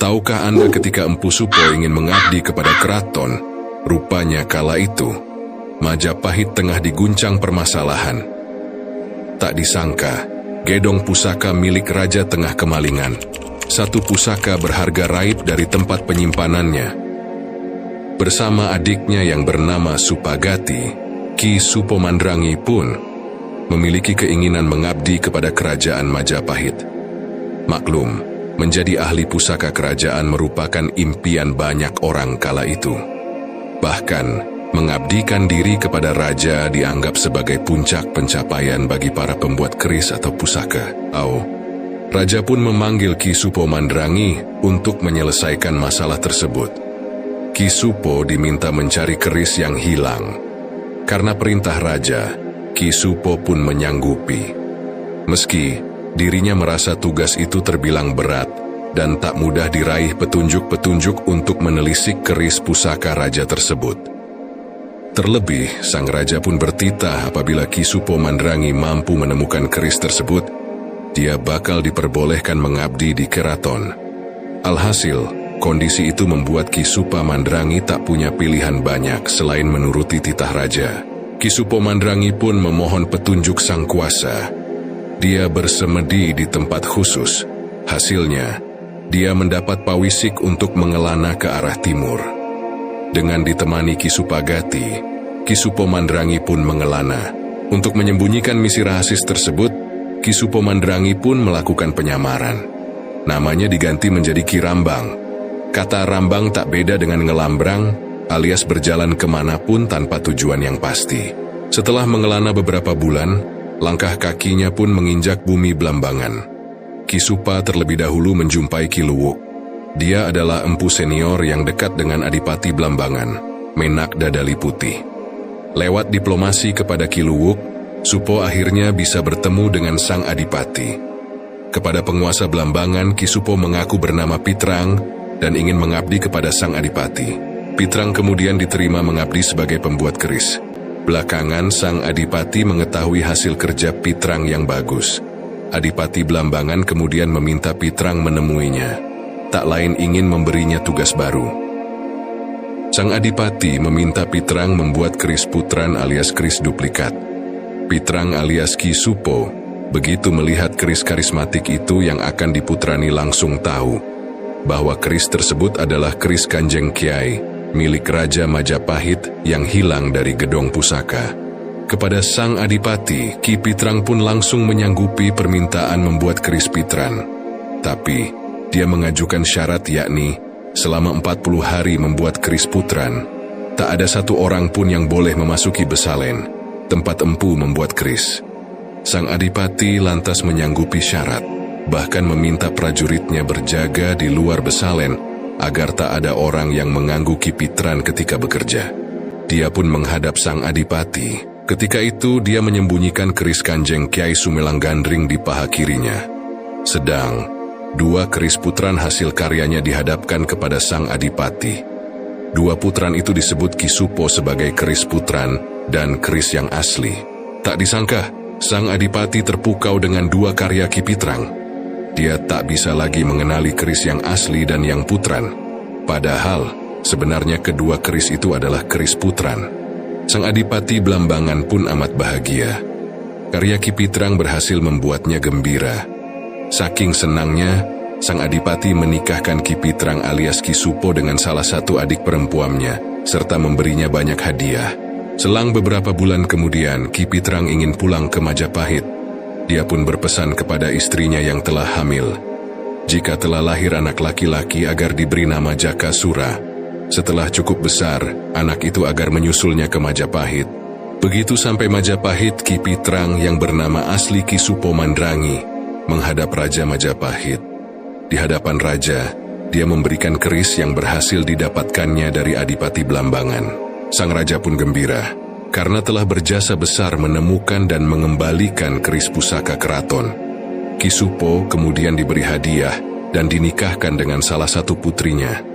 Tahukah Anda ketika Empu Supo ingin mengabdi kepada keraton, rupanya kala itu, Majapahit tengah diguncang permasalahan. Tak disangka, gedong pusaka milik raja tengah kemalingan. Satu pusaka berharga raib dari tempat penyimpanannya. Bersama adiknya yang bernama Supagati, Ki Supo Mandrangi pun memiliki keinginan mengabdi kepada kerajaan Majapahit. Maklum, menjadi ahli pusaka kerajaan merupakan impian banyak orang kala itu. Bahkan, mengabdikan diri kepada raja dianggap sebagai puncak pencapaian bagi para pembuat keris atau pusaka. Raja pun memanggil Ki Supo Mandrangi untuk menyelesaikan masalah tersebut. Ki Supo diminta mencari keris yang hilang. Karena perintah raja, Ki Supo pun menyanggupi. Meski dirinya merasa tugas itu terbilang berat dan tak mudah diraih petunjuk-petunjuk untuk menelisik keris pusaka raja tersebut. Terlebih, sang raja pun bertitah apabila Ki Supo Mandrangi mampu menemukan keris tersebut, dia bakal diperbolehkan mengabdi di keraton. Alhasil, kondisi itu membuat Ki Supo Mandrangi tak punya pilihan banyak selain menuruti titah raja. Ki Supo Mandrangi pun memohon petunjuk sang kuasa. Dia bersemedi di tempat khusus. Hasilnya, dia mendapat pawisik untuk mengelana ke arah timur. Dengan ditemani Ki Supagati, Ki Supo Mandrangi pun mengelana. Untuk menyembunyikan misi rahasia tersebut, Ki Supo Mandrangi pun melakukan penyamaran. Namanya diganti menjadi Ki Rambang. Kata Rambang tak beda dengan ngelambrang, alias berjalan kemanapun tanpa tujuan yang pasti. Setelah mengelana beberapa bulan, langkah kakinya pun menginjak bumi Blambangan. Ki Supa terlebih dahulu menjumpai Ki Luwuk. Dia adalah empu senior yang dekat dengan Adipati Blambangan, Menak Dadali Putih. Lewat diplomasi kepada Ki Luwuk, Supo akhirnya bisa bertemu dengan sang Adipati. Kepada penguasa Blambangan, Ki Supo mengaku bernama Pitrang dan ingin mengabdi kepada sang Adipati. Pitrang kemudian diterima mengabdi sebagai pembuat keris. Belakangan, sang Adipati mengetahui hasil kerja Pitrang yang bagus. Adipati Blambangan kemudian meminta Pitrang menemuinya. Tak lain ingin memberinya tugas baru. Sang Adipati meminta Pitrang membuat keris putran alias keris duplikat. Pitrang alias Ki Supo, begitu melihat keris karismatik itu yang akan diputrani langsung tahu bahwa keris tersebut adalah keris Kanjeng Kiai, milik Raja Majapahit yang hilang dari gedong pusaka. Kepada sang Adipati, Ki Pitrang pun langsung menyanggupi permintaan membuat keris pitran. Tapi, dia mengajukan syarat yakni, selama 40 hari membuat keris putran, tak ada satu orang pun yang boleh memasuki Besalen, tempat empu membuat keris. Sang Adipati lantas menyanggupi syarat, bahkan meminta prajuritnya berjaga di luar Besalen, agar tak ada orang yang mengganggu Ki Pitran ketika bekerja. Dia pun menghadap sang Adipati. Ketika itu dia menyembunyikan keris Kanjeng Kiai Sumelang Gandring di paha kirinya. Sedang, dua keris putran hasil karyanya dihadapkan kepada sang Adipati. Dua putran itu disebut Ki Supo sebagai keris putran dan keris yang asli. Tak disangka, sang Adipati terpukau dengan dua karya Ki Pitrang. Dia tak bisa lagi mengenali keris yang asli dan yang putran. Padahal, sebenarnya kedua keris itu adalah keris putran. Sang Adipati Blambangan pun amat bahagia. Karya Ki Pitrang berhasil membuatnya gembira. Saking senangnya, sang Adipati menikahkan Ki Pitrang alias Ki Supo dengan salah satu adik perempuannya, serta memberinya banyak hadiah. Selang beberapa bulan kemudian, Ki Pitrang ingin pulang ke Majapahit. Dia pun berpesan kepada istrinya yang telah hamil, jika telah lahir anak laki-laki agar diberi nama Jakasura. Setelah cukup besar, anak itu agar menyusulnya ke Majapahit. Begitu sampai Majapahit, Ki Pitrang yang bernama asli Ki Supo Mandrangi menghadap Raja Majapahit. Di hadapan Raja, dia memberikan keris yang berhasil didapatkannya dari Adipati Blambangan. Sang Raja pun gembira, karena telah berjasa besar menemukan dan mengembalikan keris pusaka keraton. Ki Supo kemudian diberi hadiah dan dinikahkan dengan salah satu putrinya.